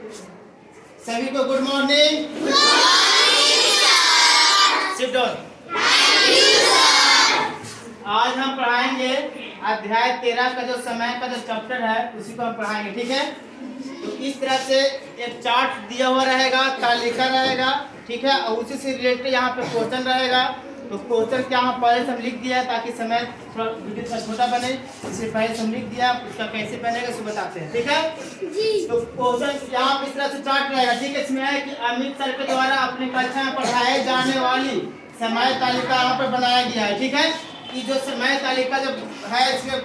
सभी को good morning. Sit down. आज हम पढ़ाएंगे अध्याय 13 का जो समय का जो चैप्टर है उसी को हम पढ़ाएंगे, ठीक है। तो इस तरह से एक चार्ट दिया हुआ रहेगा, तालिका रहेगा, ठीक है, और उसी से रिलेटेड यहाँ पे क्वेश्चन रहेगा। तो क्वेश्चन क्या हम पहले से हम लिख दिया है ताकि समय थोड़ा वीडियो का छोटा बने, इससे पहले से हम लिख दिया, उसका कैसे बनेगा इसको बताते हैं, ठीक है जी। तो क्वेश्चन यहाँ पे इस तरह से चार्ट रहेगा, ठीक है। इसमें है कि अमित सर के द्वारा अपनी कक्षा में पढ़ाए जाने वाली समय तालिका यहाँ पर बनाया गया है, ठीक है। ये जो समय तालिका जो है इसमें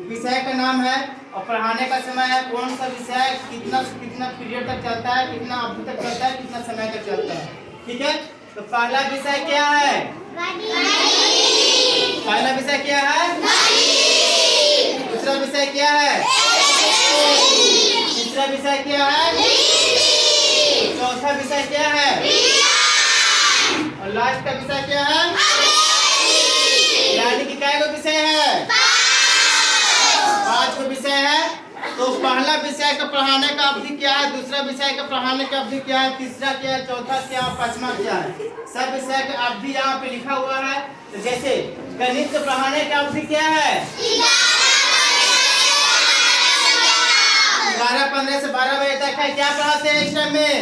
विषय का नाम है और पढ़ाने का समय है, कौन सा विषय कितना कितना पीरियड तक चलता है, कितना अवधि तक चलता है, कितना समय तक चलता है, ठीक है। तो पहला विषय क्या है? पहला विषय क्या है? दूसरा विषय क्या है? तीसरा विषय क्या है? चौथा विषय क्या है? और लास्ट का विषय क्या है? यानी कि क्या विषय है? 5 विषय है। तो पहला विषय का पढ़ाने का अवधि क्या है, दूसरा विषय का पढ़ाने का अवधि क्या है, तीसरा क्या है, चौथा क्या है, पांचवा क्या है, सब विषय का अवधि यहाँ पे लिखा हुआ है। तो जैसे गणित को पढ़ाने का अवधि क्या है? 12:15 से 12 बजे तक है। क्या पढ़ाते हैं इस टाइम में?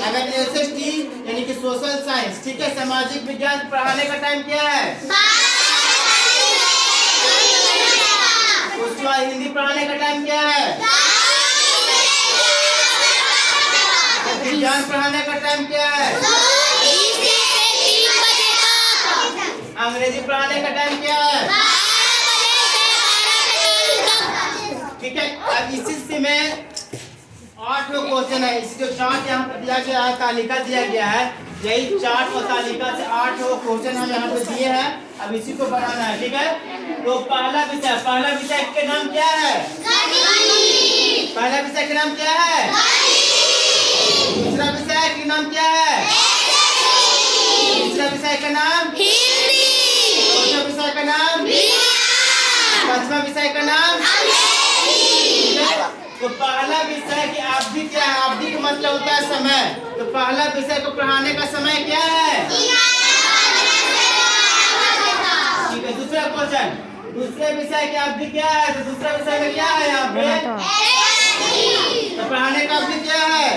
अगर SST यानी कि सोशल साइंस, ठीक है, सामाजिक विज्ञान पढ़ाने का टाइम क्या है? उसके बाद हिंदी पढ़ाने का टाइम क्या है? विज्ञान पढ़ाने का टाइम क्या है? अंग्रेजी पढ़ाने का टाइम क्या है? ठीक है। अब इसी में 8 क्वेश्चन है। इसी जो चार्ट यहाँ पर दिया गया है, तालिका दिया गया है, यही चार्ट और तालिका से 8 क्वेश्चन हम यहाँ पे दिए हैं। अब इसी को बनाना है, ठीक है। तो पहला विषय के नाम क्या है? पहला विषय के नाम क्या है? दूसरा विषय के नाम क्या है? तीसरा विषय का नाम? चौथा विषय का नाम? पांचवा विषय का नाम? तो पहला विषय की अवधि क्या है? अवधि का मतलब होता है समय। तो पहला विषय को पढ़ाने का समय क्या है? ठीक है। दूसरा क्वेश्चन, दूसरे विषय की अवधि क्या है? तो दूसरा विषय में क्या है यहाँ पे? तो पढ़ाने का अवधि क्या है?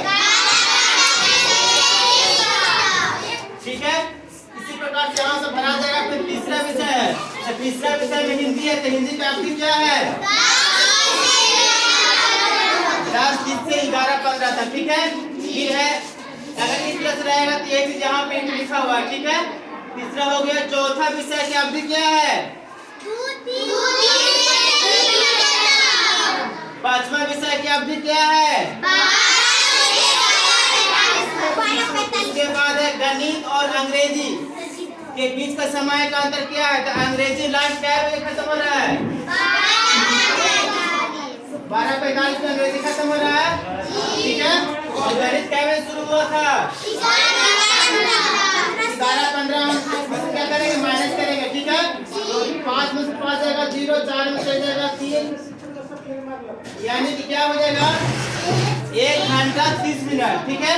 ठीक है। इसी प्रकार से यहाँ से भरा जाएगा। फिर तीसरा विषय है, तो तीसरा विषय में हिंदी है, तो हिंदी का अवधि क्या है? 10 से 11-15 तक, ठीक है। फिर है अगर इस तरह से रहेगा तो ये चीज यहाँ पे लिखा हुआ है, ठीक है। तीसरा हो गया। चौथा विषय की अवधि क्या है? पांचवा विषय की अवधि क्या है? उसके बाद है गणित और अंग्रेजी के बीच का समय का अंतर क्या है? तो अंग्रेजी लास्ट क्या बजे खत्म हो रहा है? 12:45 में अंग्रेजी खत्म हो रहा है, ठीक है। और गणित क्या बजे शुरू हुआ था? 11:15। क्या करेंगे? माइनस करेंगे, ठीक है। तो 5 में से 5 जाएगा 0, 4 में चल जाएगा 3, यानी कि क्या हो जाएगा? 1 घंटा 30 मिनट, ठीक है।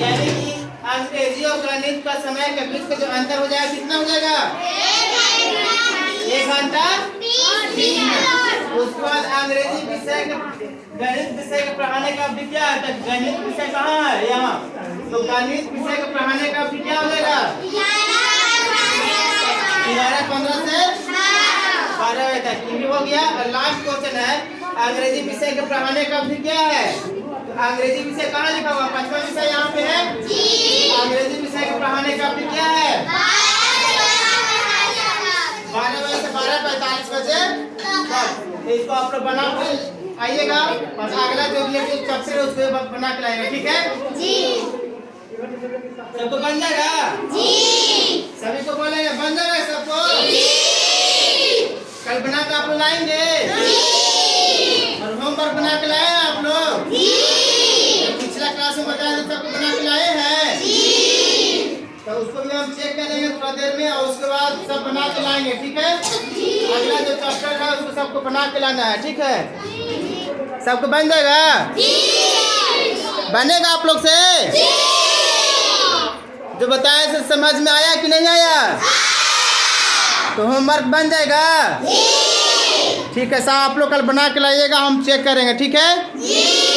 यानी कि अंग्रेजी और गणित का समय के बीच का जो अंतर हो जाएगा कितना हो जाएगा? 1 घंटा 30 मिनट। उसके बाद अंग्रेजी विषय गणित विषय के पढ़ाने का अवधि क्या है? तो गणित विषय कहाँ है? यहाँ। तो गणित विषय के पढ़ाने का अवधि क्या हो जाएगा? 11:15 से 12 बजे तक, ये हो गया। और लास्ट क्वेश्चन है अंग्रेजी विषय के पढ़ाने का अवधि क्या है? तो अंग्रेजी विषय कहाँ लिखा हुआ? 5वां विषय यहाँ पे है। अंग्रेजी विषय के पढ़ाने का अवधि क्या है? 12 बजे से 12:45 बजे। इसको आप लोग बना के आइएगा और अगला जो रिलेटेड चैप्टर है उसको बना के लाएगा, ठीक है जी। सबको बन जाएगा जी। सभी को बोलेंगे बन जाएगा सबको जी। कल बना के आप लोग लाएंगे जी। और होमवर्क बना के लाए आप लोग जी। पिछला क्लास में बताया था सबको बना के लाए हैं जी। तो उसको भी हम चेक करेंगे थोड़ा देर में और उसके बाद सब बना के लाएंगे, ठीक है। अगला जो चैप्टर है उसको सबको बना के लाना है, ठीक है। सबको बन जाएगा। बनेगा आप लोग से? जो बताया से समझ में आया कि नहीं आया? तो होमवर्क बन जाएगा? ठीक है, साहब आप लोग कल बना के लाइएगा, हम चेक करेंगे। ठीक है।